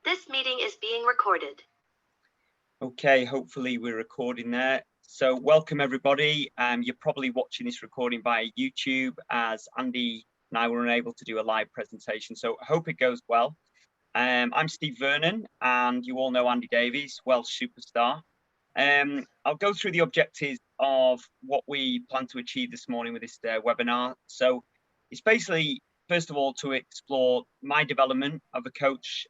This meeting is being recorded. Okay, hopefully we're recording there. So welcome everybody. You're probably watching this recording via YouTube, as Andy and I were unable to do a live presentation. So I hope it goes well. I'm Steve Vernon, and you all know Andy Davies, Welsh superstar. I'll go through the objectives of what we plan to achieve this morning with this webinar. So it's basically, first of all, to explore my development of a coach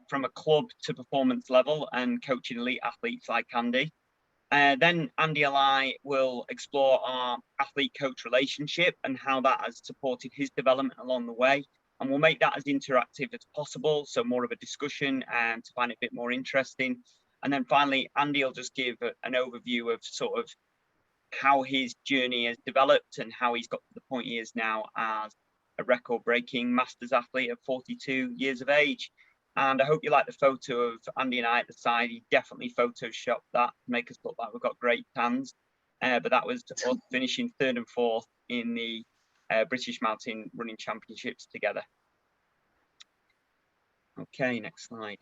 from a club to performance level and coaching elite athletes like Andy. Then Andy and I will explore our athlete-coach relationship and how that has supported his development along the way. And we'll make that as interactive as possible, so more of a discussion and to find it a bit more interesting. And then finally, Andy will just give an overview of sort of how his journey has developed and how he's got to the point he is now as a record-breaking Masters athlete at 42 years of age. And I hope you like the photo of Andy and I at the side. He definitely photoshopped that to make us look like we've got great tans. But that was us finishing 3rd and 4th in the British Mountain Running Championships together. Okay, next slide.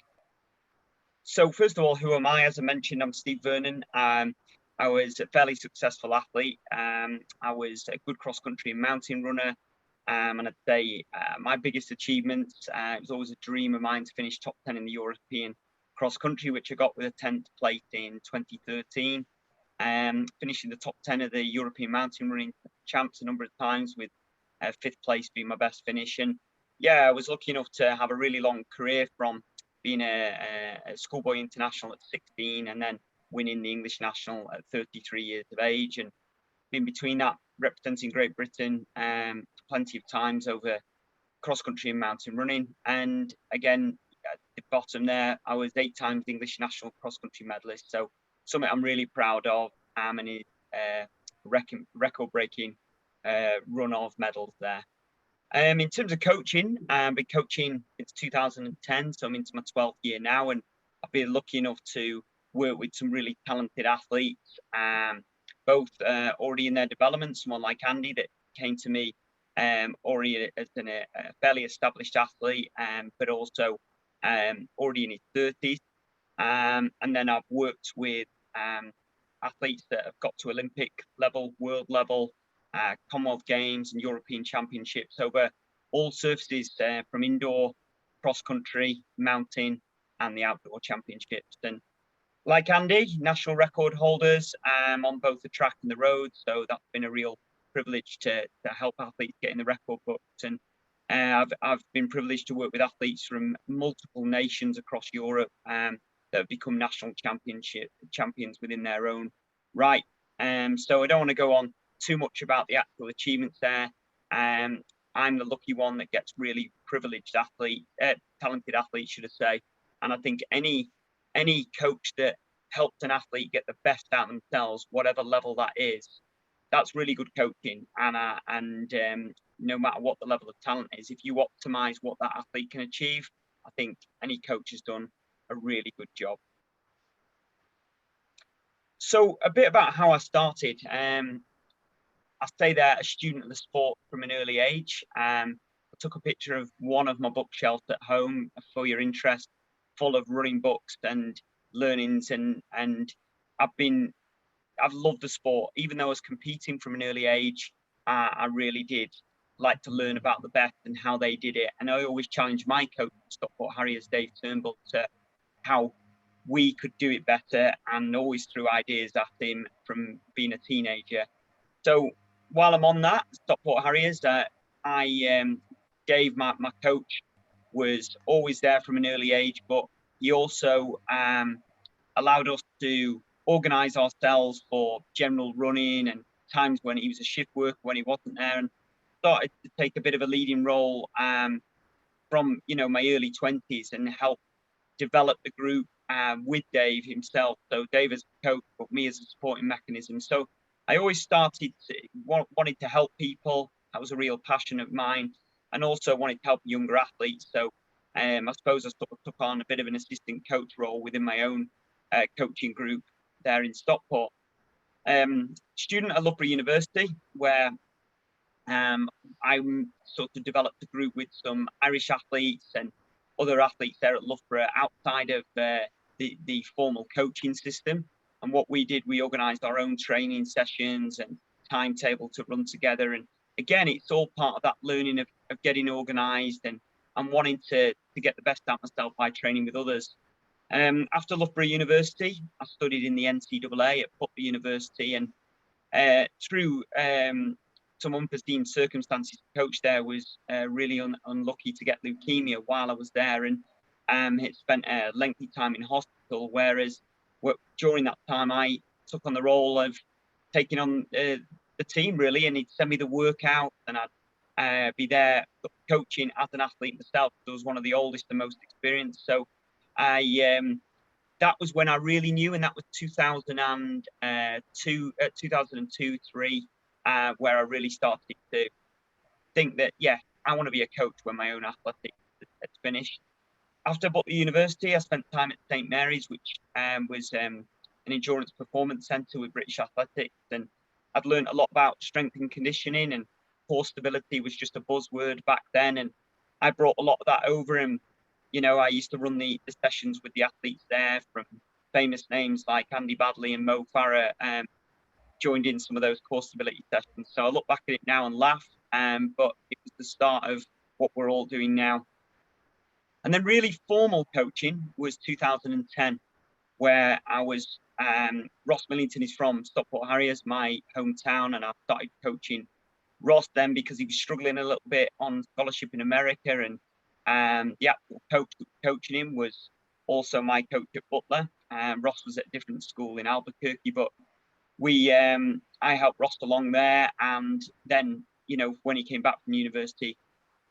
So first of all, who am I? As I mentioned, I'm Steve Vernon. I was a fairly successful athlete. I was a good cross-country and mountain runner. And I'd say my biggest achievements, it was always a dream of mine to finish top 10 in the European cross country, which I got with a 10th place in 2013. Finishing the top 10 of the European mountain running champs a number of times, with 5th place being my best finish. And yeah, I was lucky enough to have a really long career, from being a schoolboy international at 16 and then winning the English national at 33 years of age. And in between that, representing Great Britain plenty of times over cross-country and mountain running. And again, at the bottom there, I was 8 times English national cross-country medalist. So something I'm really proud of, and a record-breaking run of medals there. In terms of coaching, I've been coaching since 2010, so I'm into my 12th year now, and I've been lucky enough to work with some really talented athletes, both already in their development, someone like Andy that came to me already as a fairly established athlete, but also already in his 30s. And then I've worked with athletes that have got to Olympic level, world level, Commonwealth Games and European Championships over all surfaces, from indoor, cross-country, mountain, and the outdoor championships. And like Andy, national record holders on both the track and the road. So that's been a real privilege to help athletes get in the record books. And I've been privileged to work with athletes from multiple nations across Europe that have become national champions within their own right. So I don't want to go on too much about the actual achievements there. I'm the lucky one that gets really privileged talented athletes, should I say. And I think any coach that helps an athlete get the best out of themselves, whatever level that is, that's really good coaching. And no matter what the level of talent is, if you optimize what that athlete can achieve, I think any coach has done a really good job. So a bit about how I started. I say they're a student of the sport from an early age. I took a picture of one of my bookshelves at home for your interest, full of running books and learnings, and I've loved the sport. Even though I was competing from an early age, I really did like to learn about the best and how they did it. And I always challenged my coach, Stockport Harriers, Dave Turnbull, to how we could do it better, and always threw ideas at him from being a teenager. So while I'm on that, Stockport Harriers, Dave, my coach, was always there from an early age, but he also allowed us to organise ourselves for general running and times when he was a shift worker, when he wasn't there, and started to take a bit of a leading role from my early 20s and help develop the group with Dave himself. So Dave as a coach, but me as a supporting mechanism. So I always started wanted to help people. That was a real passion of mine, and also wanted to help younger athletes. So I suppose I sort of took on a bit of an assistant coach role within my own coaching group there in Stockport. Student at Loughborough University, where I sort of developed a group with some Irish athletes and other athletes there at Loughborough outside of the formal coaching system. And what we did, we organised our own training sessions and timetable to run together. And again, it's all part of that learning of getting organised and wanting to get the best out of myself by training with others. After Loughborough University, I studied in the NCAA at Butler University, and through some unforeseen circumstances, the coach there was really unlucky to get leukemia while I was there, and had spent a lengthy time in hospital. Whereas during that time, I took on the role of taking on the team really, and he'd send me the workout, and I'd be there coaching as an athlete myself. I was one of the oldest and most experienced, so that was when I really knew, and that was 2002-3, where I really started to think that, yeah, I want to be a coach when my own athletics had finished. After Butler University, I spent time at St Mary's, which was an endurance performance centre with British Athletics, and I'd learned a lot about strength and conditioning, and core stability was just a buzzword back then, and I brought a lot of that over. And I used to run the sessions with the athletes there, from famous names like Andy Badley and Mo Farah, joined in some of those core stability sessions. So I look back at it now and laugh, but it was the start of what we're all doing now. And then really formal coaching was 2010, where I was, Ross Millington is from Stockport Harriers, my hometown, and I started coaching Ross then because he was struggling a little bit on scholarship in America, and the actual coach coaching him was also my coach at Butler. Ross was at a different school in Albuquerque, but I helped Ross along there, and then when he came back from university,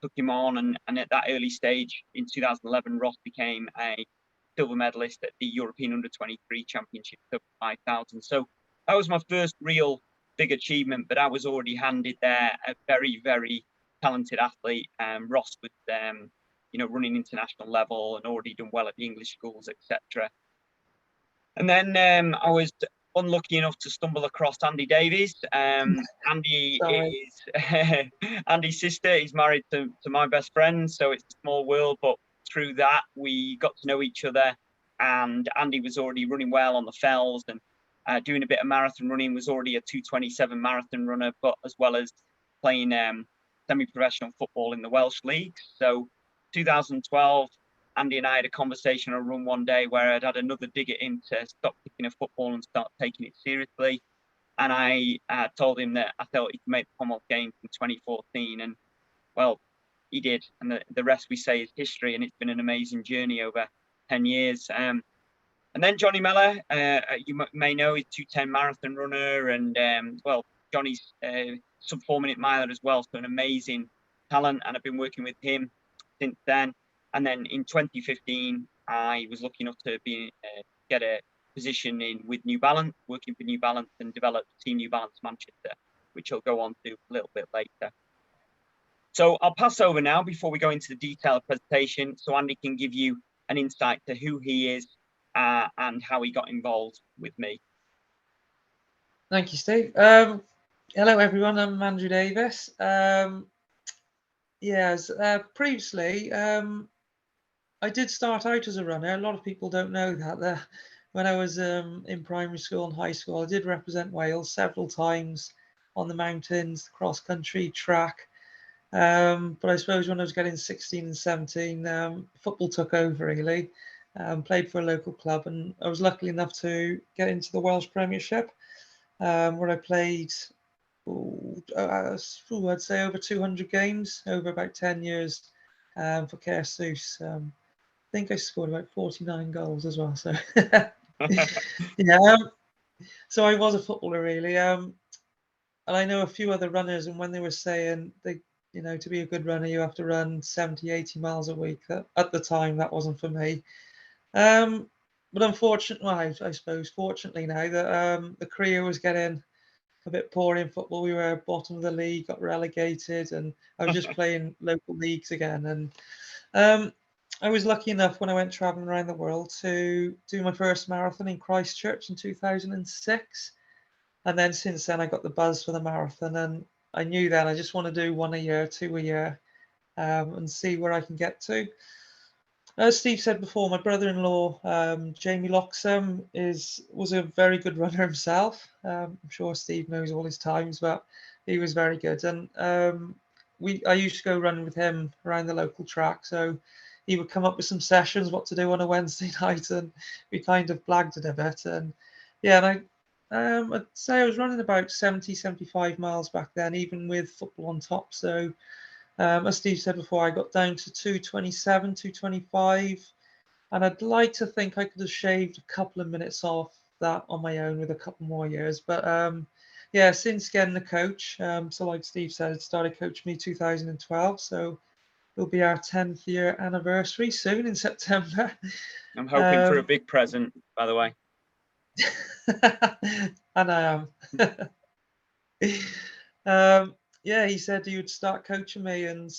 took him on, and at that early stage in 2011, Ross became a silver medalist at the European Under-23 Championship over 5,000. So that was my first real big achievement, but I was already handed there a very, very talented athlete. Ross was running international level and already done well at the English schools, etc. And then I was unlucky enough to stumble across Andy Davies. Andy is Andy's sister. He's married to my best friend, so it's a small world. But through that, we got to know each other, and Andy was already running well on the fells and doing a bit of marathon running. Was already a 2:27 marathon runner, but as well as playing semi-professional football in the Welsh leagues. So 2012. Andy and I had a conversation on a run one day where I'd had another dig at him to stop kicking a football and start taking it seriously. And I told him that I thought he could make the Commonwealth Games in 2014. And, well, he did. And the rest we say is history. And it's been an amazing journey over 10 years. And then Johnny Mellor, you may know, he's 2:10 marathon runner. And, well, Johnny's sub 4-minute miler as well. So an amazing talent. And I've been working with him since then. And then in 2015, I was lucky enough to get a position with New Balance, working for New Balance, and develop Team New Balance Manchester, which I'll go on to a little bit later. So I'll pass over now before we go into the detailed presentation, so Andy can give you an insight to who he is and how he got involved with me. Thank you, Steve. Hello, everyone. I'm Andrew Davies. Previously, I did start out as a runner. A lot of people don't know that. When I was in primary school and high school, I did represent Wales several times on the mountains, cross-country, track. But I suppose when I was getting 16 and 17, football took over, really. Played for a local club, and I was lucky enough to get into the Welsh Premiership, where I played, I'd say over 200 games over about 10 years for Caersus. I think I scored about 49 goals as well. So, yeah. So I was a footballer, really. And I know a few other runners, and when they were saying to be a good runner, you have to run 70, 80 miles a week. At the time, that wasn't for me. But unfortunately, I suppose fortunately now that the career was getting a bit poor in football. We were bottom of the league, got relegated, and I was just playing local leagues again. And I was lucky enough when I went traveling around the world to do my first marathon in Christchurch in 2006. And then since then, I got the buzz for the marathon, and I knew then I just want to do one a year, 2 a year, and see where I can get to. As Steve said before, my brother-in-law, Jamie Loxham, was a very good runner himself. I'm sure Steve knows all his times, but he was very good. And I used to go running with him around the local track. So he would come up with some sessions, what to do on a Wednesday night, and we kind of blagged it a bit. And yeah, and I'd say I was running about 70, 75 miles back then, even with football on top. So as Steve said before, I got down to 227, 225, and I'd like to think I could have shaved a couple of minutes off that on my own with a couple more years. But yeah, since getting the coach, so like Steve said, it started coaching me 2012, so it'll be our 10th year anniversary soon in September. I'm hoping for a big present, by the way. And I am. Yeah, he said he would start coaching me, and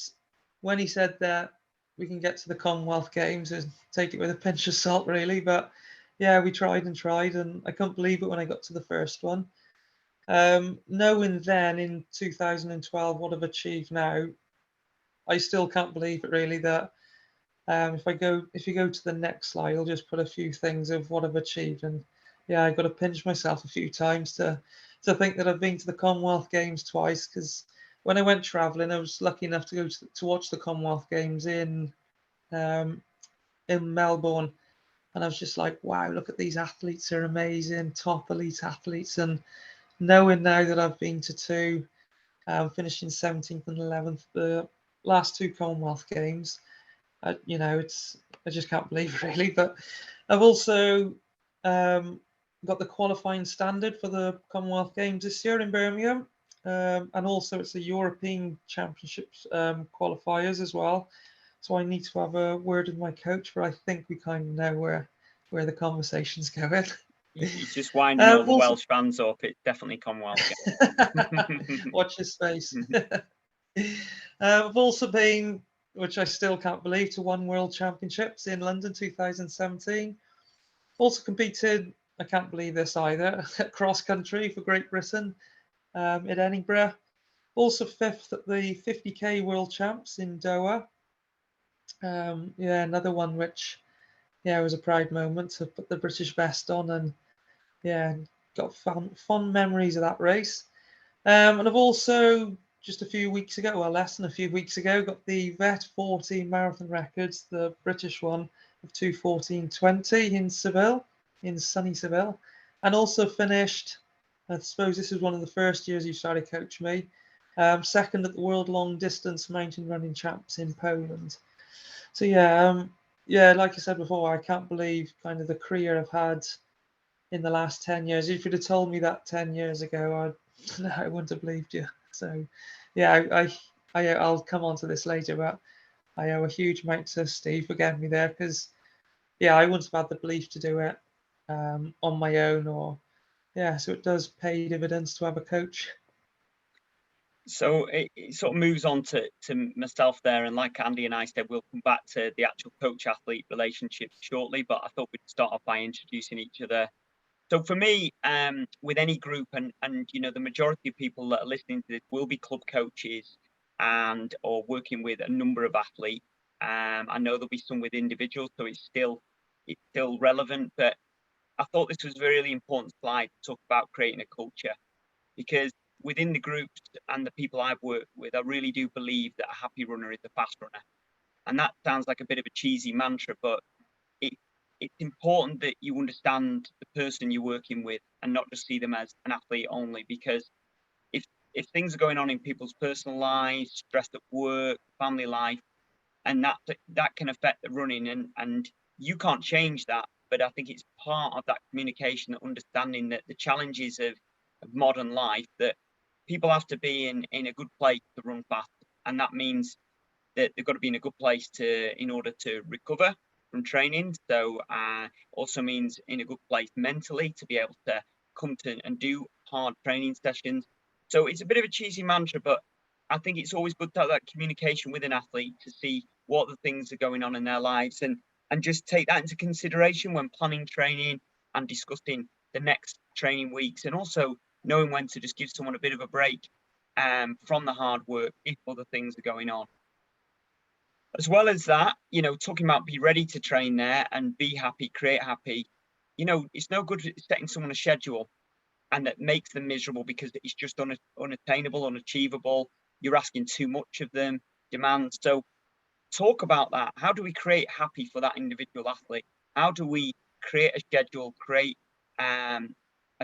when he said that, we can get to the Commonwealth Games and take it with a pinch of salt, really. But yeah, we tried, and I couldn't believe it when I got to the first one. Knowing then in 2012 what I've achieved now, I still can't believe it really that if you go to the next slide, I'll just put a few things of what I've achieved, and yeah, I got to pinch myself a few times to think that I've been to the Commonwealth Games twice. Because when I went travelling, I was lucky enough to go to watch the Commonwealth Games um, in Melbourne, and I was just like, wow, look at these athletes, they're amazing, top elite athletes. And knowing now that I've been to two, finishing 17th and 11th, the last two Commonwealth Games. I just can't believe it really. But I've also got the qualifying standard for the Commonwealth Games this year in Birmingham, and also it's the European Championships qualifiers as well. So I need to have a word with my coach, but I think we kind of know where the conversation's going. You just winding all the also, Welsh fans up. It's definitely Commonwealth. watch his space. I've also been, which I still can't believe, to one World Championships in London 2017. Also competed, I can't believe this either, cross country for Great Britain in Edinburgh. Also fifth at the 50k World Champs in Doha. Yeah, another one which, yeah, was a proud moment to put the British vest on, and yeah, got fond memories of that race. And I've also, just a few weeks ago, well, less than a few weeks ago, got the VET 40 marathon records, the British one of 2:14:20 in Seville, in sunny Seville, and also finished, I suppose this is one of the first years you started coaching me, second at the World Long Distance Mountain Running Champs in Poland. So yeah, like I said before, I can't believe kind of the career I've had in the last 10 years. If you'd have told me that 10 years ago, I wouldn't have believed you. So yeah, I'll come on to this later, but I owe a huge amount to Steve for getting me there, because yeah, I wouldn't have had the belief to do it on my own, or yeah, so it does pay dividends to have a coach. So it sort of moves on to myself there, and like Andy and I said, we'll come back to the actual coach-athlete relationship shortly, but I thought we'd start off by introducing each other. So for me, with any group, and you know, the majority of people that are listening to this will be club coaches and or working with a number of athletes. I know there'll be some with individuals, so it's still relevant. But I thought this was a really important slide to talk about creating a culture, because within the groups and the people I've worked with, I really do believe that a happy runner is a fast runner. And that sounds like a bit of a cheesy mantra, but it's important that you understand the person you're working with and not just see them as an athlete only, because if things are going on in people's personal lives, stress at work, family life, and that can affect the running, and you can't change that. But I think it's part of that communication, that understanding that the challenges of modern life, that people have to be in a good place to run fast, and that means that they've got to be in a good place in order to recover from training. So also means in a good place mentally to be able to come to and do hard training sessions. So it's a bit of a cheesy mantra, but I think it's always good to have that communication with an athlete to see what the things are going on in their lives, and just take that into consideration when planning training and discussing the next training weeks, and also knowing when to just give someone a bit of a break from the hard work if other things are going on. As well as that, talking about be ready to train there and be happy, create happy, it's no good setting someone a schedule and that makes them miserable because it's just unattainable, unachievable. You're asking too much of them, demands. So talk about that. How do we create happy for that individual athlete? How do we create a schedule, create a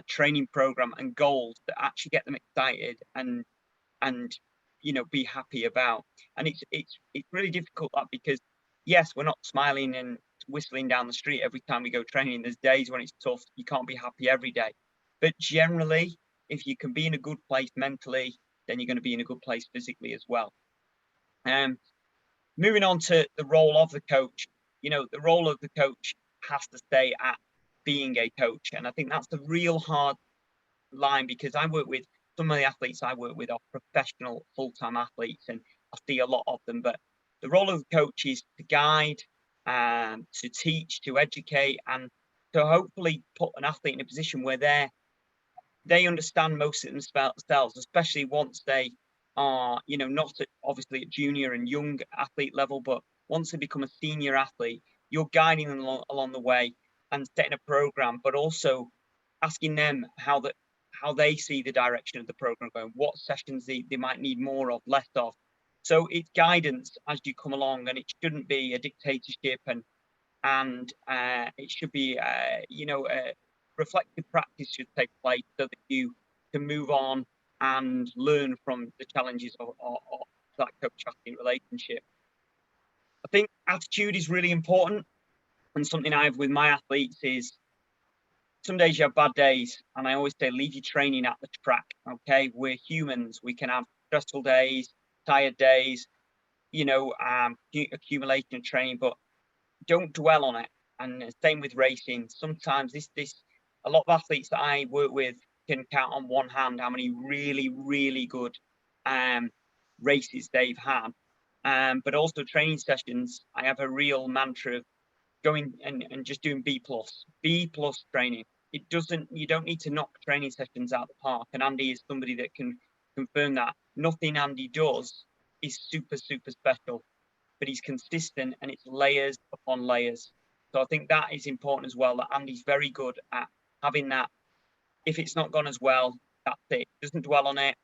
training program and goals that actually get them excited and be happy about? And it's really difficult that, because yes, we're not smiling and whistling down the street every time we go training. There's days when it's tough. You can't be happy every day, but generally, if you can be in a good place mentally, then you're going to be in a good place physically as well. Moving on to the role of the coach, the role of the coach has to stay at being a coach. And I think that's the real hard line, because I work with some of the athletes I work with are professional full-time athletes, and I see a lot of them. But the role of the coach is to guide, to teach, to educate, and to hopefully put an athlete in a position where they understand most of themselves, especially once they are, not obviously at junior and young athlete level, but once they become a senior athlete, you're guiding them along the way and setting a program, but also asking them how they see the direction of the program going, what sessions they might need more of, less of. So it's guidance as you come along, and it shouldn't be a dictatorship, and it should be, reflective practice should take place so that you can move on and learn from the challenges of that coach-athlete relationship. I think attitude is really important, and something I have with my athletes is some days you have bad days, and I always say leave your training at the track. Okay, we're humans. We can have stressful days, tired days, accumulation of training, but don't dwell on it. And same with racing. Sometimes a lot of athletes that I work with can count on one hand how many really, really good races they've had. But also training sessions, I have a real mantra of going and just doing B plus training. You don't need to knock training sessions out of the park. And Andy is somebody that can confirm that. Nothing Andy does is super, super special, but he's consistent, and it's layers upon layers. So I think that is important as well, that Andy's very good at having that. If it's not gone as well, that's it. He doesn't dwell on it.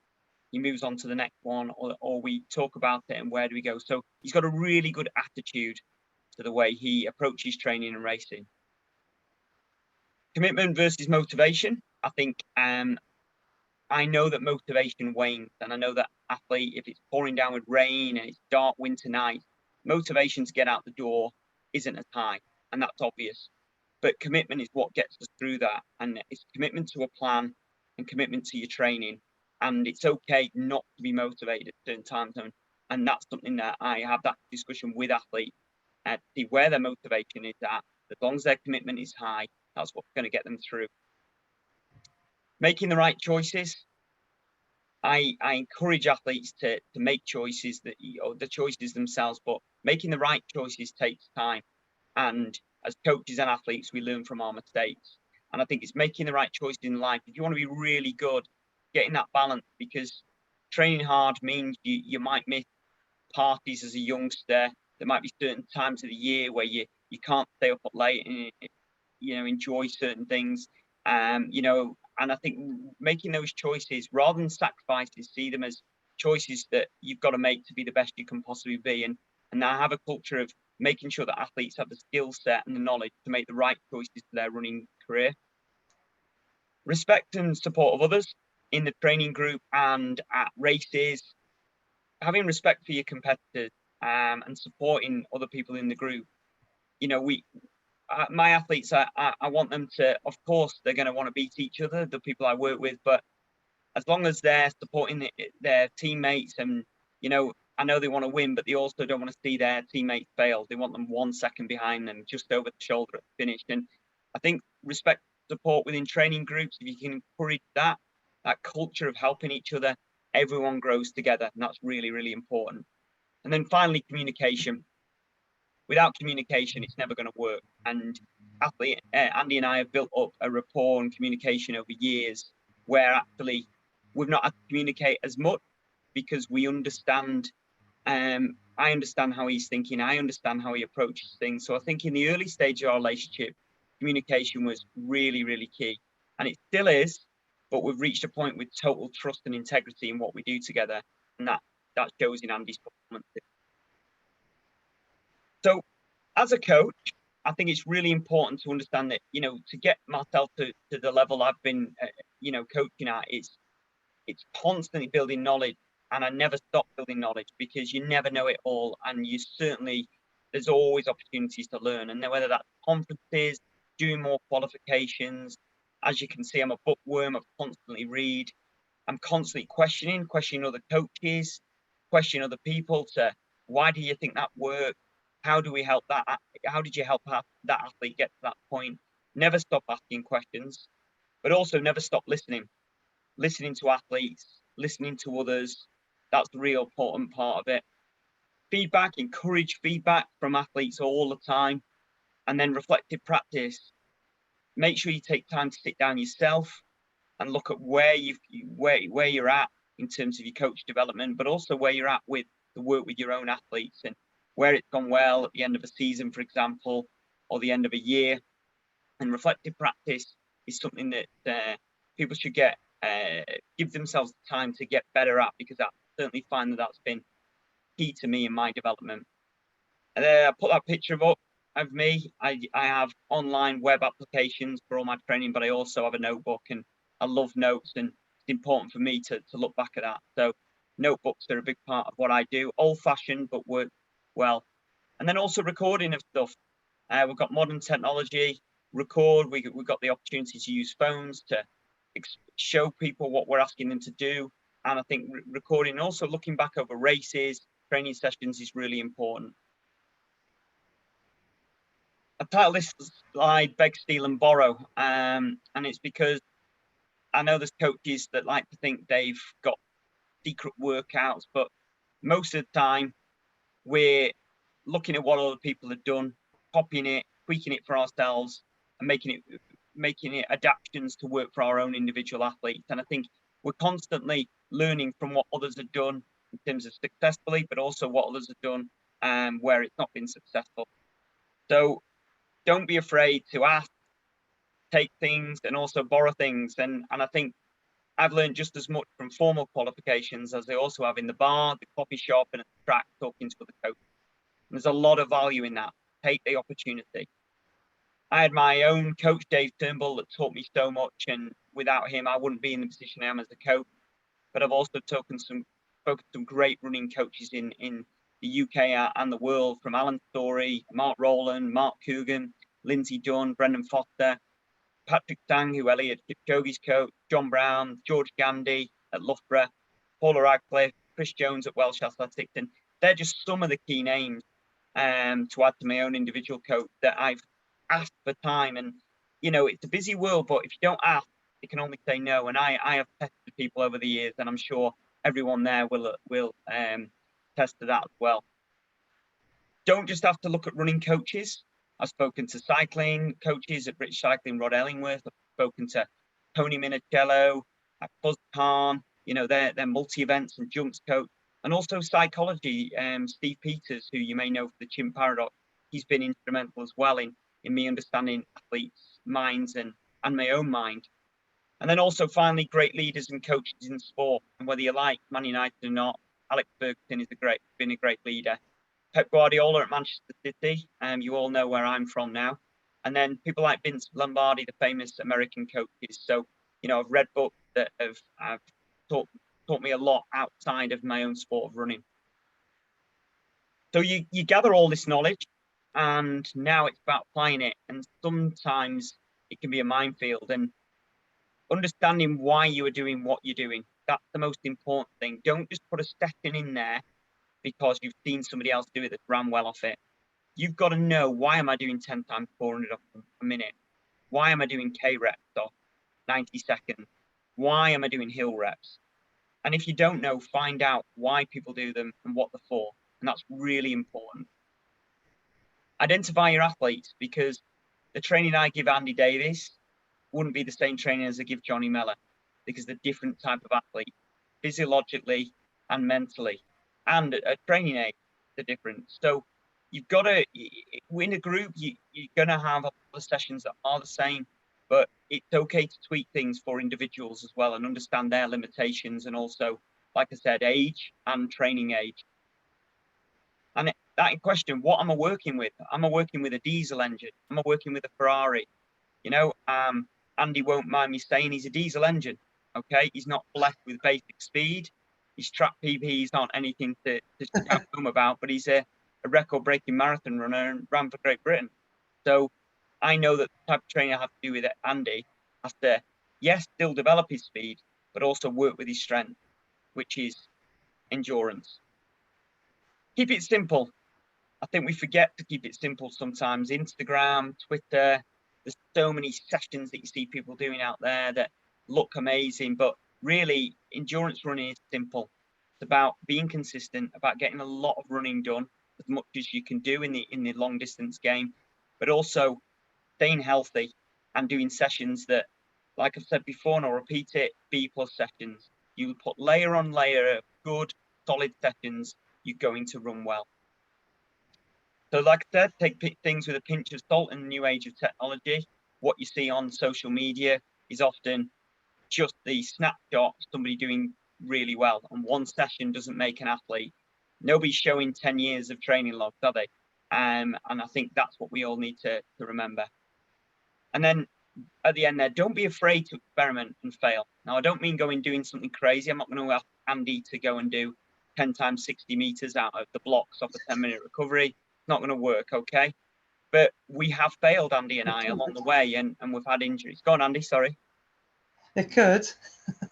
He moves on to the next one, or we talk about it and where do we go. So he's got a really good attitude to the way he approaches training and racing. Commitment versus motivation. I think I know that motivation wanes, and I know that athlete, if it's pouring down with rain and it's dark winter nights, motivation to get out the door isn't as high, and that's obvious. But commitment is what gets us through that, and it's commitment to a plan and commitment to your training. And it's okay not to be motivated at certain times, and that's something that I have that discussion with athletes to see where their motivation is at. As long as their commitment is high, that's what's going to get them through. Making the right choices. I encourage athletes to make choices the choices themselves, but making the right choices takes time. And as coaches and athletes, we learn from our mistakes. And I think it's making the right choices in life. If you want to be really good, getting that balance, because training hard means you might miss parties as a youngster. There might be certain times of the year where you can't stay up late and enjoy certain things. And I think making those choices rather than sacrifices, see them as choices that you've got to make to be the best you can possibly be. And I have a culture of making sure that athletes have the skill set and the knowledge to make the right choices for their running career. Respect and support of others in the training group and at races. Having respect for your competitors and supporting other people in the group. My athletes, I want them to, of course, they're going to want to beat each other, the people I work with, but as long as they're supporting their teammates, and, I know they want to win, but they also don't want to see their teammates fail. They want them 1 second behind them, just over the shoulder at the finish. And I think respect, support within training groups, if you can encourage that culture of helping each other, everyone grows together. And that's really, really important. And then finally, communication. Without communication, it's never going to work. And Andy and I have built up a rapport and communication over years where actually we've not had to communicate as much because we understand I understand how he's thinking. I understand how he approaches things. So I think in the early stage of our relationship, communication was really, really key. And it still is, but we've reached a point with total trust and integrity in what we do together. And that shows in Andy's performance. So as a coach, I think it's really important to understand that, to get myself to the level I've been, coaching at, it's constantly building knowledge, and I never stop building knowledge because you never know it all, and there's always opportunities to learn. And then whether that's conferences, doing more qualifications, as you can see, I'm a bookworm. I constantly read. I'm constantly questioning other coaches, questioning other people to why do you think that worked? How do we help that? How did you help that athlete get to that point? Never stop asking questions, but also never stop listening to athletes, listening to others. That's the real important part of it. Encourage feedback from athletes all the time. And then reflective practice. Make sure you take time to sit down yourself and look at where you're at in terms of your coach development, but also where you're at with the work with your own athletes and where it's gone well at the end of a season, for example, or the end of a year. And reflective practice is something that people should give themselves the time to get better at, because I certainly find that's been key to me in my development. And I put that picture up of me. I have online web applications for all my training, but I also have a notebook, and I love notes, and it's important for me to look back at that. So notebooks are a big part of what I do. Old-fashioned, but work well. And then also recording of stuff. We've got modern technology. We've got the opportunity to use phones to show people what we're asking them to do. And I think recording and also looking back over races, training sessions is really important. I've titled this slide Beg, Steal and Borrow. And it's because I know there's coaches that like to think they've got secret workouts, but most of the time we're looking at what other people have done, copying it, tweaking it for ourselves, and making it adaptations to work for our own individual athletes. And I think we're constantly learning from what others have done in terms of successfully, but also what others have done where it's not been successful. So don't be afraid to ask, take things, and also borrow things. And I think I've learned just as much from formal qualifications as I also have in the bar, the coffee shop, and at the track, talking to other coaches. And there's a lot of value in that. Take the opportunity. I had my own coach, Dave Turnbull, that taught me so much, and without him, I wouldn't be in the position I am as a coach. But I've also spoken to some great running coaches in the UK and the world, from Alan Story, Mark Rowland, Mark Coogan, Lindsay Dunn, Brendan Foster, Patrick Stang, who Elliot Kipchoge's coach, John Brown, George Gandy at Loughborough, Paula Radcliffe, Chris Jones at Welsh Athletics. And they're just some of the key names to add to my own individual coach that I've asked for time. And, it's a busy world, but if you don't ask, you can only say no. And I have tested people over the years, and I'm sure everyone there will test to that as well. Don't just have to look at running coaches. I've spoken to cycling coaches at British Cycling, Rod Ellingworth. I've spoken to Tony Minicello, Buzz Khan, they're multi-events and jumps coach. And also psychology, Steve Peters, who you may know for the Chimp Paradox. He's been instrumental as well in me understanding athletes' minds and my own mind. And then also finally, great leaders and coaches in sport. And whether you like Man United or not, Alex Ferguson is been a great leader. Pep Guardiola at Manchester City, you all know where I'm from now. And then people like Vince Lombardi, the famous American coaches. So, I've read books that have taught me a lot outside of my own sport of running. So you gather all this knowledge, and now it's about applying it. And sometimes it can be a minefield, and understanding why you are doing what you're doing. That's the most important thing. Don't just put a session in there because you've seen somebody else do it that ran well off it. You've got to know, why am I doing 10 times 400 off a minute? Why am I doing K reps off 90 seconds? Why am I doing hill reps? And if you don't know, find out why people do them and what they're for. And that's really important. Identify your athletes, because the training I give Andy Davies wouldn't be the same training as I give Johnny Mellor, because they're different type of athlete, physiologically and mentally, and a training aid. the difference. So you've got to, in a group, you're going to have a lot of sessions that are the same, but it's okay to tweak things for individuals as well and understand their limitations, and also, like I said, age and training age. And that in question, what am I working with? Am I working with a diesel engine? Am I working with a Ferrari? You know, Andy won't mind me saying he's a diesel engine. Okay, he's not blessed with basic speed. His track PBs aren't anything to shout home about, but he's a record-breaking marathon runner and ran for Great Britain. So I know that the type of training I have to do with Andy has to, yes, still develop his speed, but also work with his strength, which is endurance. Keep it simple. I think we forget to keep it simple sometimes. Instagram, Twitter, there's so many sessions that you see people doing out there that look amazing, but really endurance running is simple. It's about being consistent, about getting a lot of running done, as much as you can do in the long distance game, but also staying healthy and doing sessions that, like I've said before, and I'll repeat it, B+ sessions. You put layer on layer of good, solid sessions, you're going to run well. So like I said, take things with a pinch of salt in the new age of technology. What you see on social media is often just the snapshot of somebody doing really well. And one session doesn't make an athlete. Nobody's showing 10 years of training logs, are they? And I think that's what we all need to remember. And then at the end there, don't be afraid to experiment and fail. Now, I don't mean going doing something crazy. I'm not going to ask Andy to go and do 10 times 60 meters out of the blocks of a 10-minute recovery. Not going to work, okay? But we have failed, Andy and I, along the way, and we've had injuries. Go on, Andy, sorry. It could.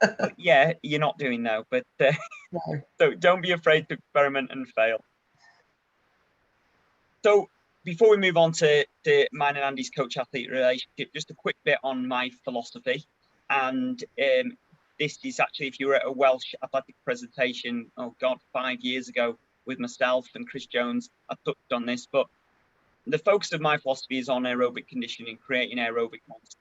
Well, yeah, you're not doing though, but No. so don't be afraid to experiment and fail. So before we move on to mine and Andy's coach-athlete relationship, just a quick bit on my philosophy. And this is actually, if you were at a Welsh athletic presentation, oh God, 5 years ago with myself and Chris Jones, I touched on this, but the focus of my philosophy is on aerobic conditioning, creating aerobic monsters.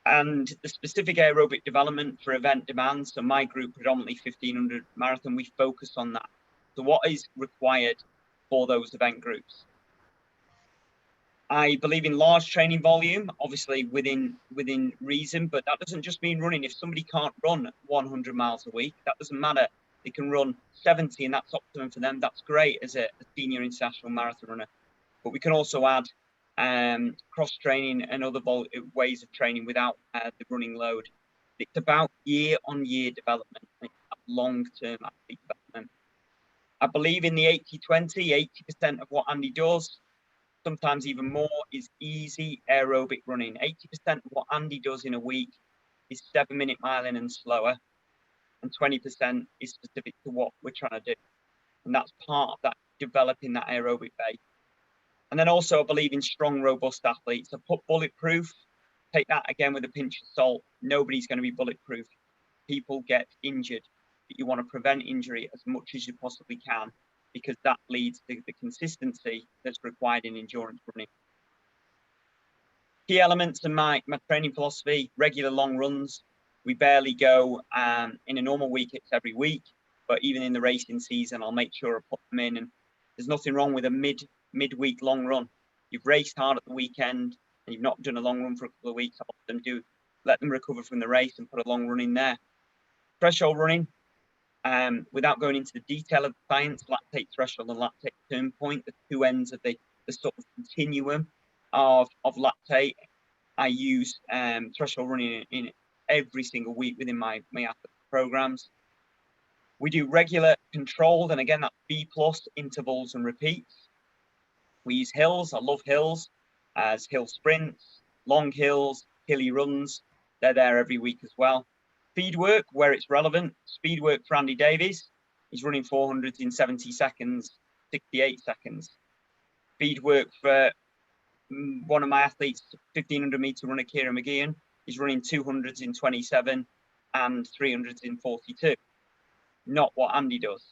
And the specific aerobic development for event demands, so my group, predominantly 1500 marathon, we focus on that. So what is required for those event groups? I believe in large training volume, obviously within reason, but that doesn't just mean running. If somebody can't run 100 miles a week, that doesn't matter. They can run 70 and that's optimum for them. That's great as a senior international marathon runner. But we can also add cross-training and other ways of training without the running load. It's about year-on-year development, long-term athlete development. I believe in the 80-20, 80% of what Andy does, sometimes even more, is easy aerobic running. 80% of what Andy does in a week is 7-minute miling and slower, and 20% is specific to what we're trying to do. And that's part of that, developing that aerobic base. And then also I believe in strong, robust athletes. So put bulletproof, take that again with a pinch of salt. Nobody's going to be bulletproof. People get injured, but you want to prevent injury as much as you possibly can, because that leads to the consistency that's required in endurance running. Key elements in my training philosophy: regular long runs. We barely go in a normal week, it's every week, but even in the racing season, I'll make sure I put them in. And there's nothing wrong with a midweek long run. You've raced hard at the weekend and you've not done a long run for a couple of weeks. I often do let them recover from the race and put a long run in there. Threshold running, without going into the detail of the science, lactate threshold and lactate turn point, the two ends of the sort of continuum of lactate. I use threshold running in every single week within my athlete programs. We do regular controlled, and again, that's B+ intervals and repeats. We use hills. I love hills, as hill sprints, long hills, hilly runs. They're there every week as well. Speed work, where it's relevant. Speed work for Andy Davies. He's running 400s in 70 seconds, 68 seconds. Speed work for one of my athletes, 1500 meter runner, Kieran McGeehan. He's running 200s in 27 and 300s in 42. Not what Andy does.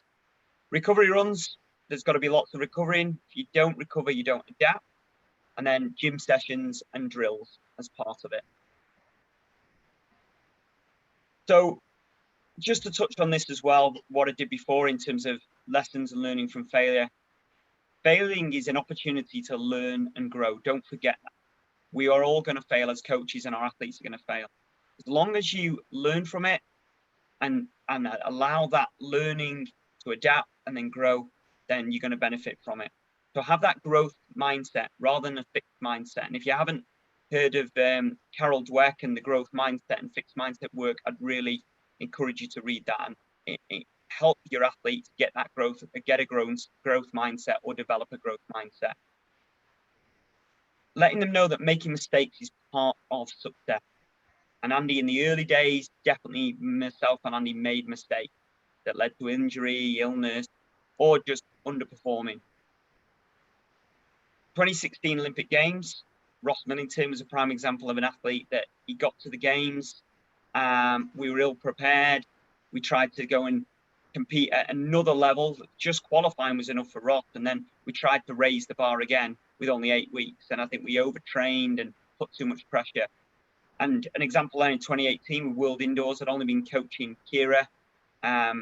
Recovery runs, there's got to be lots of recovering. If you don't recover, you don't adapt. And then gym sessions and drills as part of it. So just to touch on this as well, what I did before in terms of lessons and learning from failure. Failing is an opportunity to learn and grow. Don't forget that. We are all going to fail as coaches, and our athletes are going to fail. As long as you learn from it and allow that learning to adapt and then grow, then you're going to benefit from it. So have that growth mindset rather than a fixed mindset. And if you haven't heard of Carol Dweck and the growth mindset and fixed mindset work, I'd really encourage you to read that and it help your athletes get that growth, get a growth mindset or develop a growth mindset. Letting them know that making mistakes is part of success. And Andy, in the early days, definitely myself and Andy made mistakes that led to injury, illness, or just underperforming. 2016 Olympic Games, Ross Millington was a prime example of an athlete that he got to the games. We were ill prepared. We tried to go and compete at another level. Just qualifying was enough for Ross. And then we tried to raise the bar again with only 8 weeks. And I think we overtrained and put too much pressure. And an example there in 2018 with World Indoors, I'd only been coaching Kira at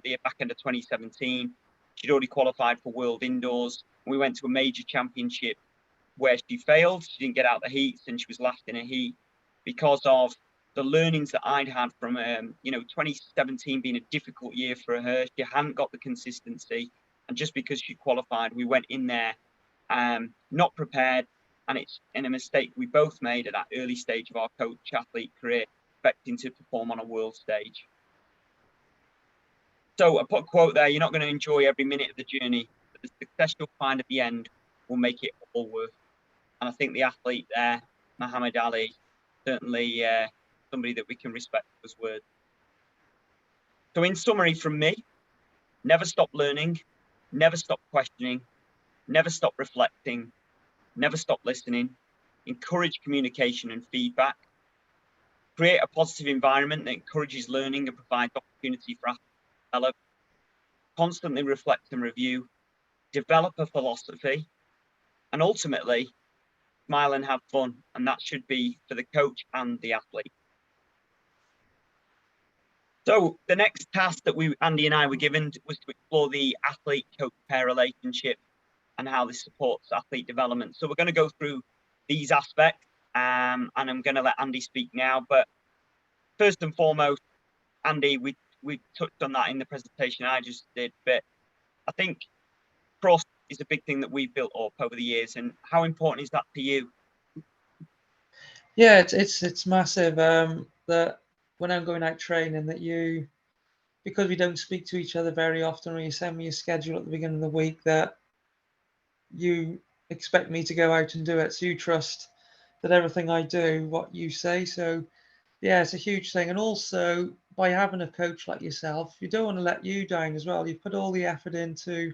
the back end of 2017. She'd already qualified for World Indoors. We went to a major championship where she failed. She didn't get out the heats and she was last in a heat because of the learnings that I'd had from 2017 being a difficult year for her. She hadn't got the consistency, and just because she qualified, we went in there not prepared, and it's in a mistake we both made at that early stage of our coach athlete career, expecting to perform on a world stage. So I put a quote there: you're not going to enjoy every minute of the journey, but the success you'll find at the end will make it all worth. And I think the athlete there, Muhammad Ali, certainly somebody that we can respect for his words. So in summary from me, never stop learning, never stop questioning, never stop reflecting, never stop listening, encourage communication and feedback, create a positive environment that encourages learning and provides opportunity for athletes to develop, constantly reflect and review, develop a philosophy, and ultimately smile and have fun. And that should be for the coach and the athlete. So the next task that Andy and I were given was to explore the athlete-coach pair relationship and how this supports athlete development. So we're going to go through these aspects, and I'm going to let Andy speak now. But first and foremost, Andy, we touched on that in the presentation I just did, but I think trust is a big thing that we've built up over the years. And how important is that to you? Yeah, it's massive. That when I'm going out training, that because we don't speak to each other very often, or you send me a schedule at the beginning of the week, that you expect me to go out and do it. So you trust that everything I do, what you say. So yeah, it's a huge thing. And also by having a coach like yourself, you don't want to let you down as well. You put all the effort into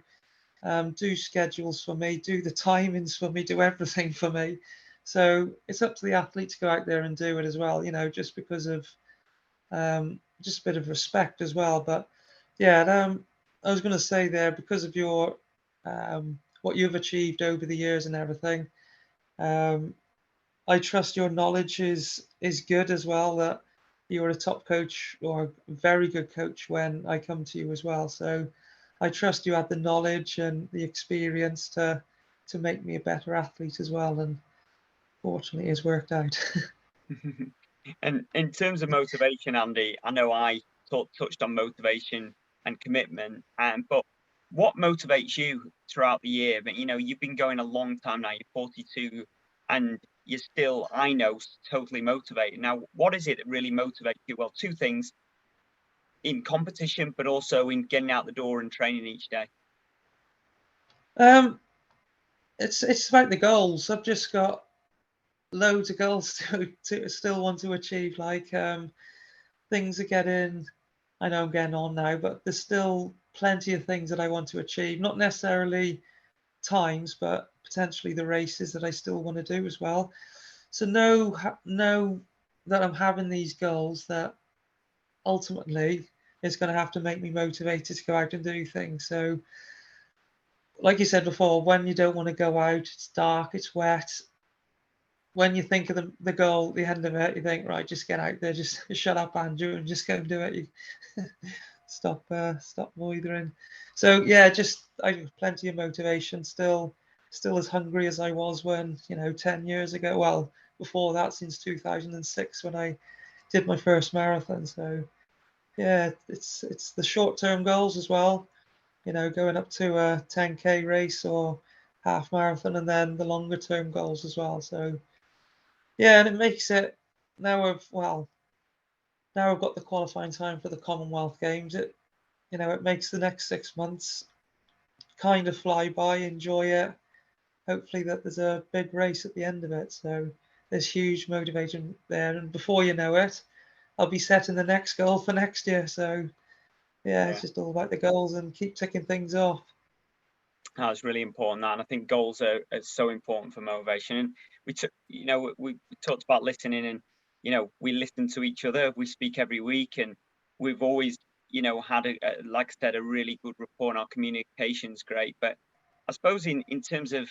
do schedules for me, do the timings for me, do everything for me. So it's up to the athlete to go out there and do it as well, just because of just a bit of respect as well. But yeah, I was going to say there, because of your what you've achieved over the years and everything, I trust your knowledge is good as well, that you're a top coach or a very good coach when I come to you as well. So I trust you have the knowledge and the experience to make me a better athlete as well. And fortunately, it's worked out. And in terms of motivation, Andy, I know I touched on motivation and commitment, but what motivates you throughout the year? But you've been going a long time now. You're 42, and you're still, I know, totally motivated. Now, what is it that really motivates you? Well, two things: in competition, but also in getting out the door and training each day. It's about the goals. I've just got loads of goals to still want to achieve. Like things are getting, I know I'm getting on now, but there's still plenty of things that I want to achieve. Not necessarily times, but potentially the races that I still want to do as well. So know that I'm having these goals that ultimately is going to have to make me motivated to go out and do things. So like you said before, when you don't want to go out, it's dark, it's wet. When you think of the goal, the end of it, you think, right, just get out there, just shut up, Andrew, and just go and do it. stop moithering. So yeah, just I have plenty of motivation. Still as hungry as I was when 10 years ago. Well, before that, since 2006 when I did my first marathon. So yeah, it's the short-term goals as well. Going up to a 10K race or half marathon, and then the longer-term goals as well. So yeah, and it makes it now I've got the qualifying time for the Commonwealth Games. It makes the next 6 months kind of fly by, enjoy it. Hopefully that there's a big race at the end of it. So there's huge motivation there. And before you know it, I'll be setting the next goal for next year. So yeah, it's just all about the goals and keep ticking things off. That's really important, that, and I think goals are so important for motivation. And we talked about listening, and we listen to each other. We speak every week, and we've always had like I said, a really good rapport, and our communication's great. But I suppose in terms of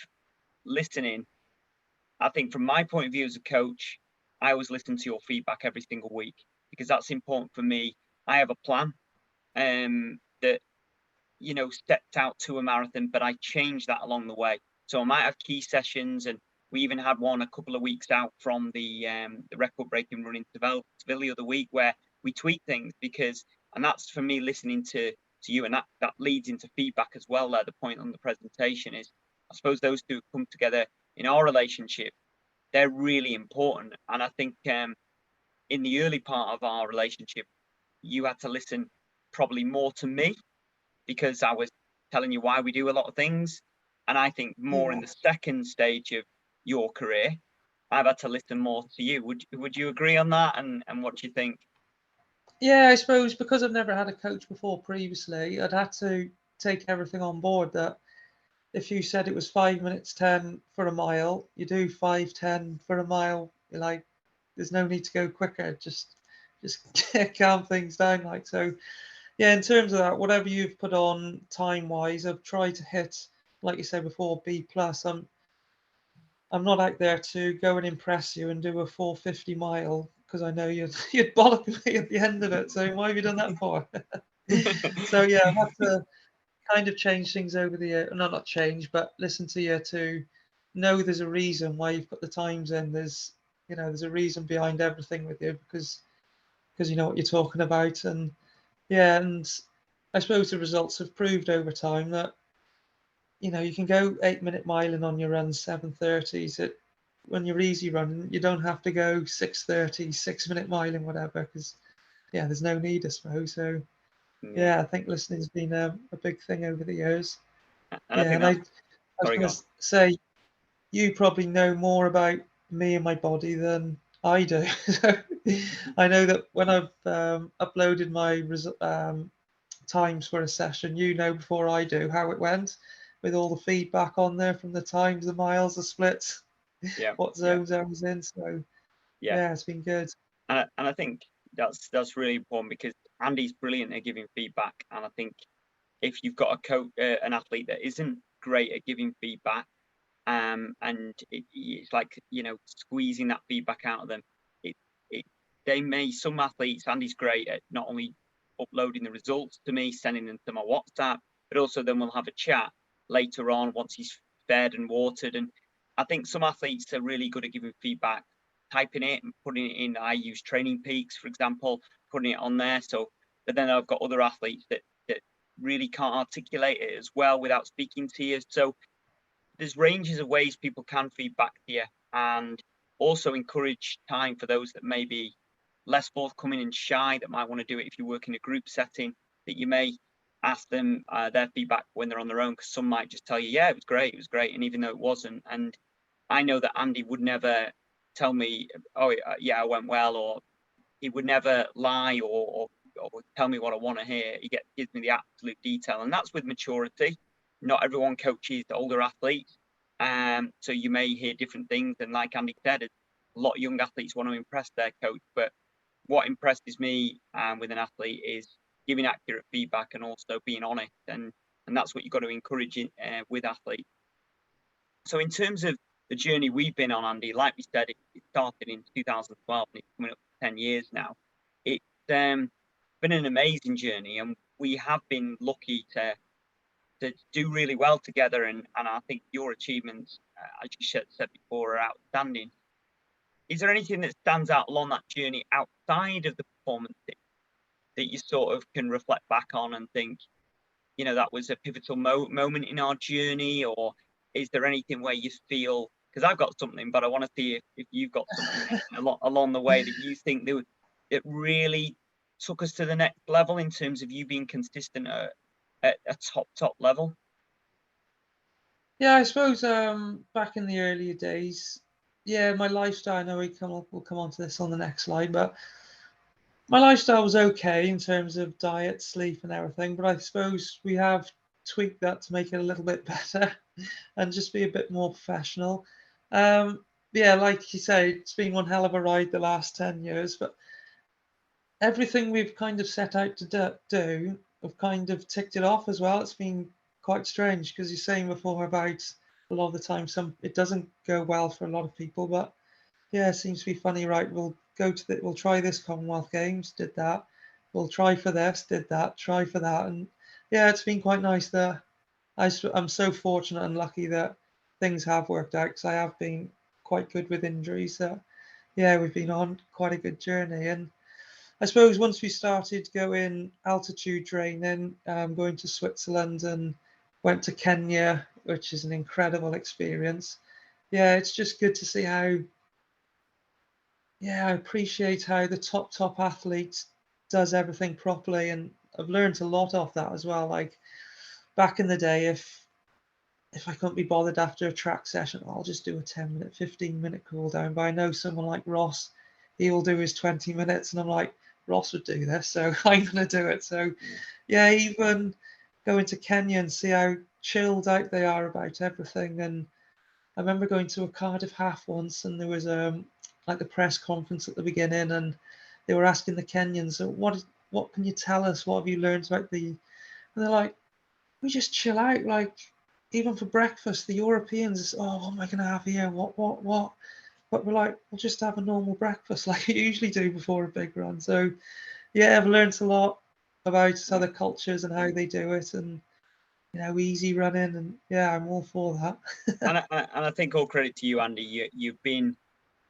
listening, I think from my point of view as a coach, I always listen to your feedback every single week, because that's important for me. I have a plan that stepped out to a marathon, but I changed that along the way. So I might have key sessions, and we even had one a couple of weeks out from the record-breaking run in Seville the other week, where we tweak things, and that's for me listening to you, and that leads into feedback as well. The point on the presentation is, I suppose those two come together in our relationship. They're really important, and I think in the early part of our relationship, you had to listen probably more to me, because I was telling you why we do a lot of things. And I think more in the second stage of your career, I've had to listen more to you. Would you agree on that? And what do you think? Yeah, I suppose because I've never had a coach before previously, I'd had to take everything on board. That if you said it was 5 minutes 10 for a mile, you do 5:10 for a mile. You're like, there's no need to go quicker. Just calm things down. Like, so yeah, in terms of that, whatever you've put on time wise, I've tried to hit, like you said before, B plus. I'm not out there to go and impress you and do a 450 mile, because I know you'd bollock me at the end of it. So why have you done that for? So yeah, I've had to kind of change things over the year. No, not change, but listen to you to know there's a reason why you've put the times in. There's a reason behind everything with you, because you know what you're talking about. And yeah, and I suppose the results have proved over time that you can go 8 minute miling on your run 7:30s. When you're easy running, you don't have to go 6:30, 6 minute miling, whatever, because yeah, there's no need, I suppose. So yeah, I think listening's been a big thing over the years. And Yeah, and I was going to say, you probably know more about me and my body than I do. So I know that when I've uploaded my times for a session, before I do how it went, with all the feedback on there from the times, the miles, the splits, what zones I was in. So yeah, it's been good. And I think that's really important, because Andy's brilliant at giving feedback, and I think if you've got a coach, an athlete that isn't great at giving feedback, and it's like squeezing that feedback out of them, some athletes, Andy's great at not only uploading the results to me, sending them to my WhatsApp, but also then we'll have a chat later on once he's fed and watered. And I think some athletes are really good at giving feedback, typing it and putting it in. I use Training Peaks, for example, putting it on there. But then I've got other athletes that really can't articulate it as well without speaking to you. So there's ranges of ways people can feedback to you, and also encourage time for those that may be less forthcoming and shy, that might want to do it if you work in a group setting, that you may ask them their feedback when they're on their own, because some might just tell you, yeah, it was great, and even though it wasn't. And I know that Andy would never tell me, oh yeah, I went well, or he would never lie or tell me what I want to hear. He gives me the absolute detail, and that's with maturity. Not everyone coaches older athletes, so you may hear different things. And like Andy said, a lot of young athletes want to impress their coach, but what impresses me with an athlete is giving accurate feedback and also being honest, and that's what you've got to encourage with athletes. So in terms of the journey we've been on, Andy, like we said, it started in 2012 and it's coming up to 10 years now. It's been an amazing journey, and we have been lucky to do really well together, and I think your achievements, as you said before, are outstanding. Is there anything that stands out along that journey outside of the performance that you sort of can reflect back on and think, you know, that was a pivotal moment in our journey? Or is there anything where you feel, because I've got something, but I want to see if you've got something along the way that you think that really took us to the next level in terms of you being consistent at a top level? Yeah, I suppose back in the earlier days, yeah, my lifestyle, I know we'll come on to this on the next slide, but my lifestyle was okay in terms of diet, sleep, and everything. But I suppose we have tweaked that to make it a little bit better and just be a bit more professional. Yeah, like you say, it's been one hell of a ride the last 10 years, but everything we've kind of set out to do, we've kind of ticked it off as well. It's been quite strange because you're saying before about a lot of the time it doesn't go well for a lot of people, but yeah, it seems to be funny, right? We'll try this Commonwealth Games, did that. We'll try for this, did that, try for that. And yeah, it's been quite nice that I'm so fortunate and lucky that things have worked out because I have been quite good with injuries. That yeah, we've been on quite a good journey. And I suppose once we started going altitude training, going to Switzerland and went to Kenya, which is an incredible experience. Yeah, it's just good to see how, yeah, I appreciate how the top athlete does everything properly. And I've learned a lot off that as well. Like back in the day, if I couldn't be bothered after a track session, I'll just do a 10-minute, 15-minute cool down. But I know someone like Ross, he will do his 20 minutes, and I'm like, Ross would do this, so I'm going to do it. So, yeah, even going to Kenya and see how chilled out they are about everything. And I remember going to a Cardiff half once, and there was like the press conference at the beginning, and they were asking the Kenyans, so what can you tell us? What have you learned about the? And they're like, we just chill out, like even for breakfast, the Europeans, oh, what am I going to have here? What? But we're like, we'll just have a normal breakfast like we usually do before a big run. So, yeah, I've learned a lot about other cultures and how they do it, and easy running, and yeah, I'm all for that. and I think all credit to you, Andy.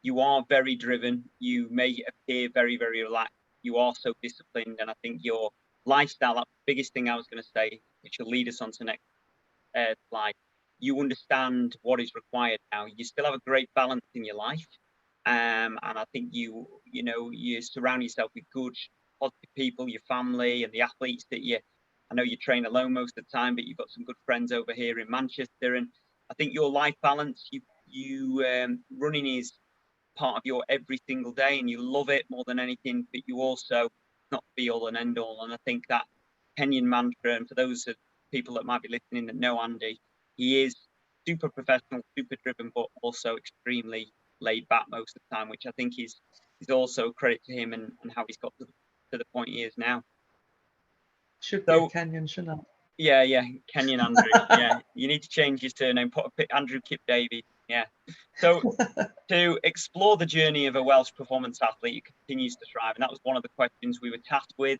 You are very driven. You may appear very, very relaxed. You are so disciplined, and I think your lifestyle, that's the biggest thing I was going to say, which will lead us on to the next slide. You understand what is required now. You still have a great balance in your life, and I think you surround yourself with good, positive people, your family, and the athletes that I know you train alone most of the time, but you've got some good friends over here in Manchester, and I think your life balance, running is part of your every single day, and you love it more than anything, but you also not be all and end all. And I think that Kenyan mantra, and for those of people that might be listening that know Andy, he is super professional, super driven, but also extremely laid back most of the time, which I think is also credit to him and how he's got to the point he is now. Should be a Kenyan, shouldn't it? Yeah, Kenyan Andrew. Yeah, you need to change his surname. Put Andrew Kip Davies. Yeah. So to explore the journey of a Welsh performance athlete who continues to thrive, and that was one of the questions we were tasked with.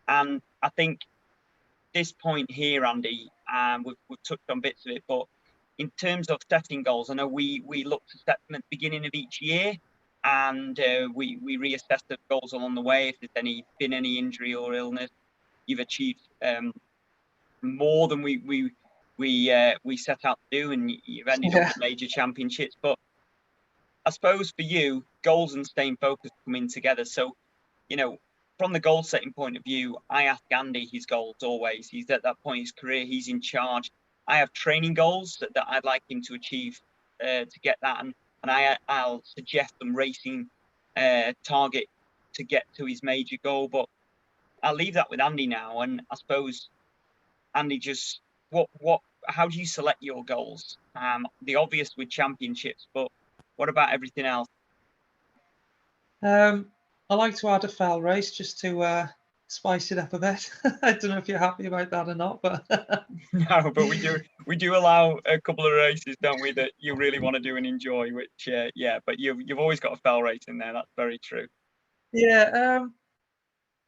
And I think this point here, Andy, we've touched on bits of it, but in terms of setting goals, I know we look to set them at the beginning of each year, and we reassess the goals along the way. If there's been any injury or illness, you've achieved more than we set out to do, and you've ended up with major championships. But I suppose for you, goals and staying focused come in together. So, from the goal setting point of view, I ask Andy his goals always. He's at that point in his career, he's in charge. I have training goals that I'd like him to achieve to get that, and I'll suggest some racing target to get to his major goal. But I'll leave that with Andy now, and I suppose Andy, just how do you select your goals? The obvious with championships, but what about everything else? I like to add a fell race just to spice it up a bit. I don't know if you're happy about that or not, but no, but we do allow a couple of races, don't we, that you really want to do and enjoy. Which but you've always got a fell race in there. That's very true. Yeah,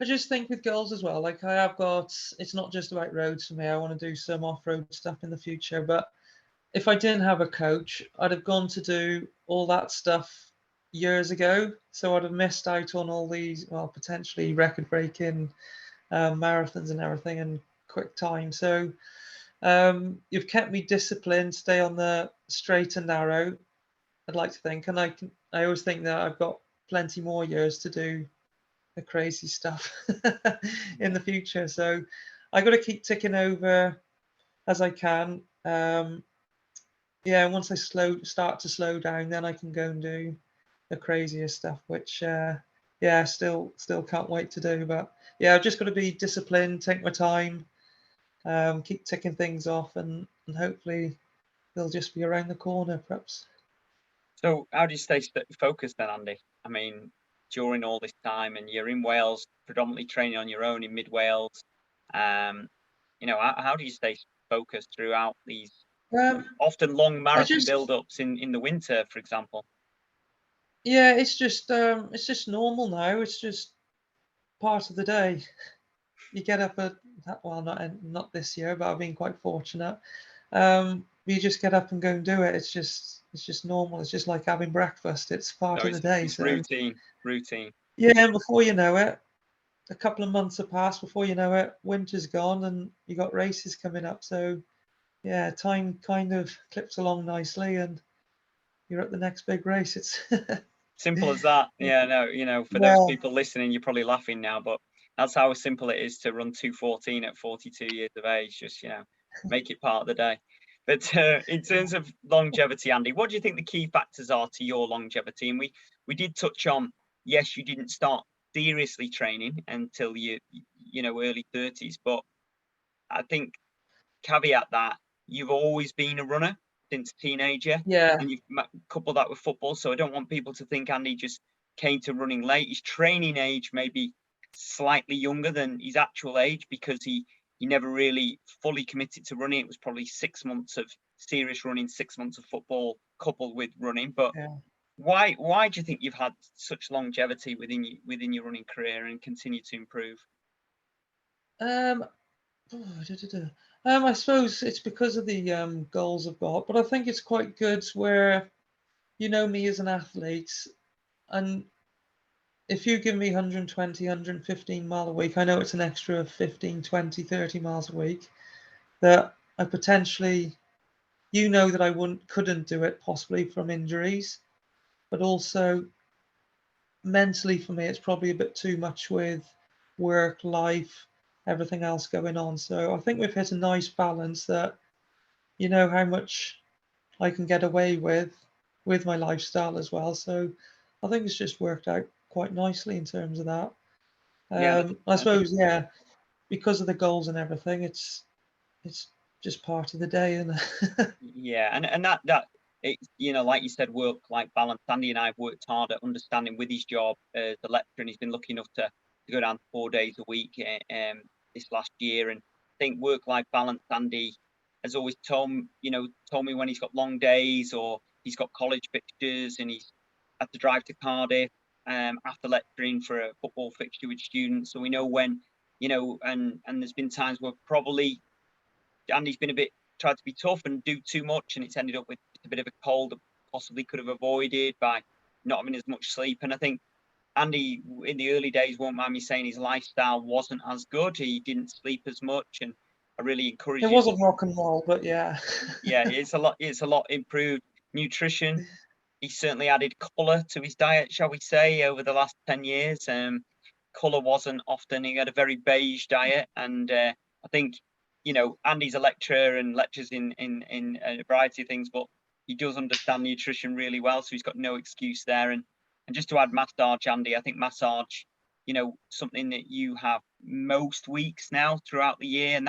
I just think with goals as well, like I have got, it's not just about roads for me. I want to do some off-road stuff in the future. But if I didn't have a coach, I'd have gone to do all that stuff years ago. So I'd have missed out on all these, well, potentially record-breaking marathons and everything and quick time. So you've kept me disciplined, stay on the straight and narrow, I'd like to think. And I always think that I've got plenty more years to do the crazy stuff in the future. So I got to keep ticking over as I can. Yeah, once I start to slow down, then I can go and do the crazier stuff, which yeah, still can't wait to do. But yeah, I've just got to be disciplined, take my time, keep ticking things off, and hopefully they'll just be around the corner, perhaps. So how do you stay focused then, Andy? I mean, during all this time, and you're in Wales, predominantly training on your own in mid Wales. You know, how do you stay focused throughout these often long marathon build-ups in the winter, for example? Yeah, it's just normal now. It's just part of the day. You get up at, well, not this year, but I've been quite fortunate. You just get up and go and do it. It's just normal. It's just like having breakfast. It's part So of the day. it's So routine. yeah, and before you know it, a couple of months have passed. Before you know it, winter's gone and you got races coming up. So yeah, time kind of clips along nicely, and you're at the next big race. It's Simple as that. Yeah, no, you know, for those people listening, you're probably laughing now, but that's how simple it is to run 2:14 at 42 years of age. Just, you know, make it part of the day. But in terms of longevity, Andy, what do you think the key factors are to your longevity? And we did touch on, yes, you didn't start seriously training until you know, early 30s, but I think caveat that you've always been a runner since teenager, yeah, and you've coupled that with football. So I don't want people to think Andy just came to running late. His training age may be slightly younger than his actual age because he never really fully committed to running. It was probably 6 months of serious running, 6 months of football coupled with running. But yeah. why do you think you've had such longevity within your running career and continue to improve? I suppose it's because of the goals I've got, but I think it's quite good where, you know, me as an athlete, and if you give me 120, 115 mile a week, I know it's an extra 15, 20, 30 miles a week that I potentially, you know, that I couldn't do it possibly from injuries, but also mentally for me, it's probably a bit too much with work, life, everything else going on. So I think we've hit a nice balance that, you know, how much I can get away with my lifestyle as well. So I think it's just worked out quite nicely in terms of that. Yeah, I suppose, yeah, because of the goals and everything, it's just part of the day, and yeah, and that it, you know, like you said, work-life balance. Andy and I have worked hard at understanding with his job as a lecturer, and he's been lucky enough to go down 4 days a week this last year. And I think work-life balance, Andy has always told me when he's got long days or he's got college fixtures and he's had to drive to Cardiff after lecturing for a football fixture with students. So we know when, you know, and there's been times where probably Andy's been tried to be tough and do too much, and it's ended up with a bit of a cold that possibly could have avoided by not having as much sleep. And I think Andy, in the early days, won't mind me saying his lifestyle wasn't as good. He didn't sleep as much, and I really encourage it you. wasn't rock and roll, but yeah. Yeah, it's a lot. It's a lot improved nutrition. He certainly added colour to his diet, shall we say, over the last 10 years. Colour wasn't often. He had a very beige diet, and I think, you know, Andy's a lecturer and lectures in a variety of things, but he does understand nutrition really well, so he's got no excuse there. And just to add massage, Andy, I think massage, you know, something that you have most weeks now throughout the year, and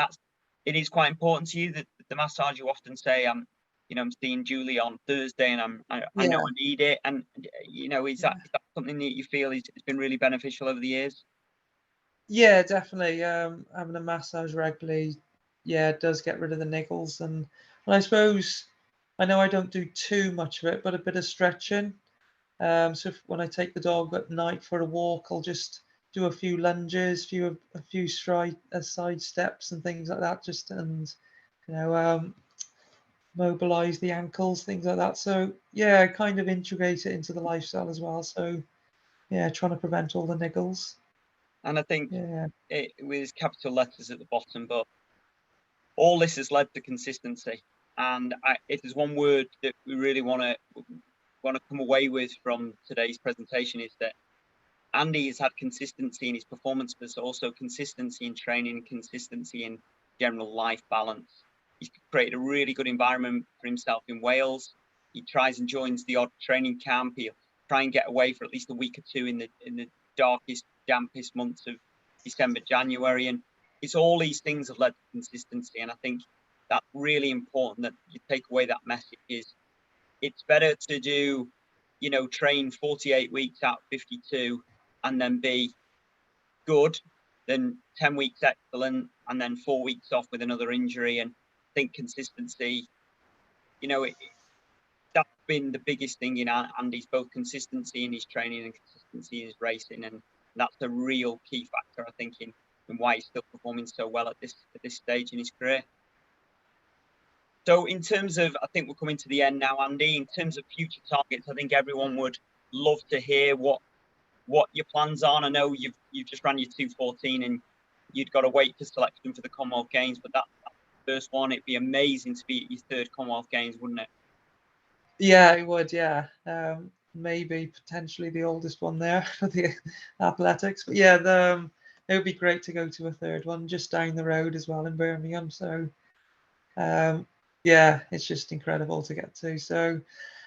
it is quite important to you that the massage. You often say, you know, I'm seeing Julie on Thursday, and I know Yeah. I need it. And you know, is that something that you feel has been really beneficial over the years? Yeah, definitely. Having a massage regularly, yeah, it does get rid of the niggles, and I suppose I know I don't do too much of it, but a bit of stretching. So when I take the dog at night for a walk, I'll just do a few lunges, a few side steps and things like that, mobilize the ankles, things like that. So yeah, kind of integrate it into the lifestyle as well. So yeah, trying to prevent all the niggles. And I think Yeah, it with capital letters at the bottom, but all this has led to consistency. And if there's one word that we really want to come away with from today's presentation, is that Andy has had consistency in his performance, but also consistency in training, consistency in general life balance. He's created a really good environment for himself in Wales. He tries and joins the odd training camp. He'll try and get away for at least a week or two in the darkest, dampest months of December, January. And it's all these things have led to consistency. And I think that's really important that you take away that message is it's better to do, train 48 weeks out of 52 and then be good than 10 weeks excellent and then 4 weeks off with another injury. And I think consistency, that's been the biggest thing in Andy's, both consistency in his training and consistency in his racing. And that's a real key factor, I think, in why he's still performing so well at this stage in his career. So in terms of, I think we're coming to the end now, Andy, in terms of future targets, I think everyone would love to hear what your plans are. I know you've just ran your 2:14 and you'd got to wait for selection for the Commonwealth Games, but that's the first one. It'd be amazing to be at your third Commonwealth Games, wouldn't it? yeah, it would. Yeah, maybe potentially the oldest one there for the athletics, but yeah, it would be great to go to a third one just down the road as well in Birmingham. So yeah, it's just incredible to get to. So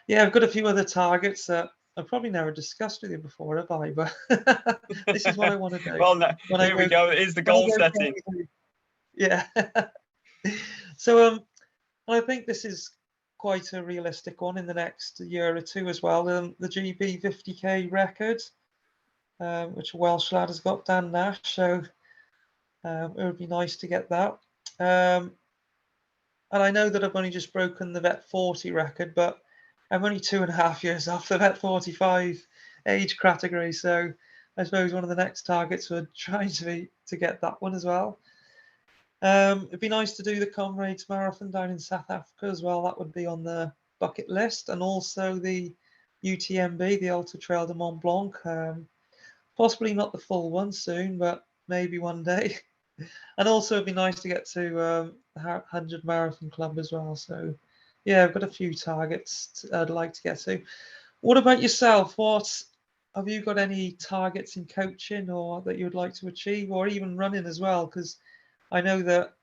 yeah, I've got a few other targets that I've probably never discussed with you before, have I? But this is what I want to do. Well, no, here we go. It is the goal setting. Yeah. So I think this is quite a realistic one in the next year or two as well. The GB 50k record, which a Welsh lad has got, Dan Nash. So it would be nice to get that. And I know that I've only just broken the Vet 40 record, but I'm only 2.5 years off the Vet 45 age category. So I suppose one of the next targets would try to get that one as well. It'd be nice to do the Comrades Marathon down in South Africa as well. That would be on the bucket list. And also the UTMB, the Ultra Trail de Mont Blanc. Possibly not the full one soon, but maybe one day. And also it'd be nice to get to the 100 Marathon Club as well. So yeah, I've got a few targets I'd like to get to. What about yourself? Have you got any targets in coaching or that you would like to achieve, or even running as well? Because I know that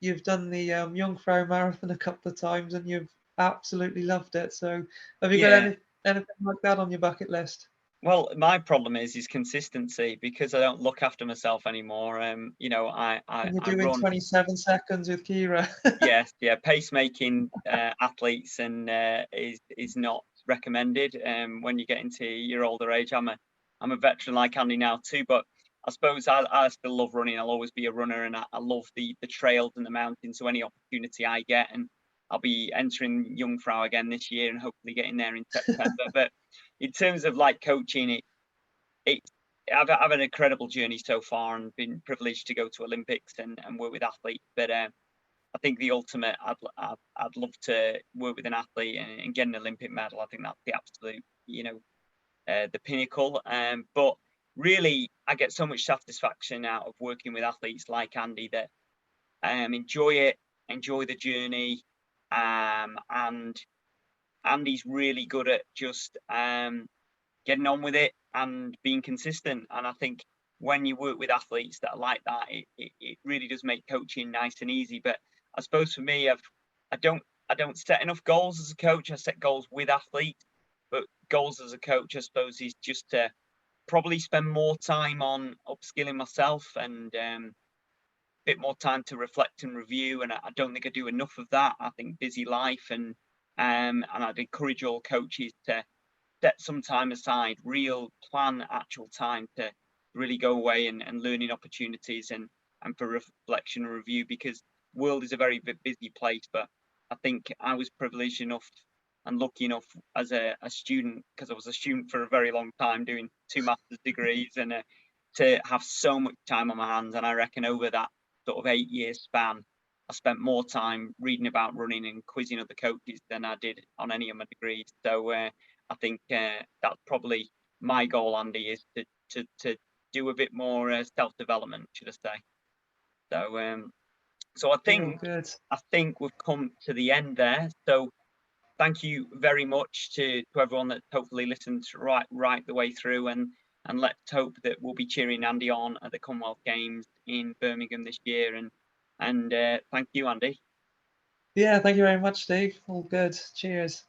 you've done the Jungfrau Marathon a couple of times and you've absolutely loved it. So have you got anything like that on your bucket list? Well, my problem is consistency, because I don't look after myself anymore. And you're doing run 27 seconds with Kira. yes, pacemaking athletes and is not recommended when you get into your older age. I'm a veteran like Andy now too, but I suppose I still love running. I'll always be a runner, and I love the trails and the mountains. So any opportunity I get, and I'll be entering Jungfrau again this year and hopefully getting there in September. But in terms of like coaching, I've had an incredible journey so far and been privileged to go to Olympics and work with athletes. But I think the ultimate, I'd love to work with an athlete and get an Olympic medal. I think that's the absolute, the pinnacle. But really, I get so much satisfaction out of working with athletes like Andy that enjoy it, enjoy the journey, and Andy's really good at just getting on with it and being consistent. And I think when you work with athletes that are like that, it really does make coaching nice and easy. But I suppose for me, I don't set enough goals as a coach. I set goals with athletes, but goals as a coach, I suppose, is just to probably spend more time on upskilling myself and a bit more time to reflect and review. And I don't think I do enough of that. I think busy life and I'd encourage all coaches to set some time aside, real plan actual time to really go away and learning opportunities and for reflection and review, because the world is a very busy place. But I think I was privileged enough and lucky enough as a student, because I was a student for a very long time doing 2 master's degrees, and to have so much time on my hands. And I reckon over that sort of 8-year span, I spent more time reading about running and quizzing other coaches than I did on any of my degrees. So I think that's probably my goal, Andy, is to do a bit more self-development, should I say. So I think we've come to the end there. So thank you very much to everyone that hopefully listened right the way through, and let's hope that we'll be cheering Andy on at the Commonwealth Games in Birmingham this year. And thank you, Andy. Yeah, thank you very much, Steve. All good. Cheers.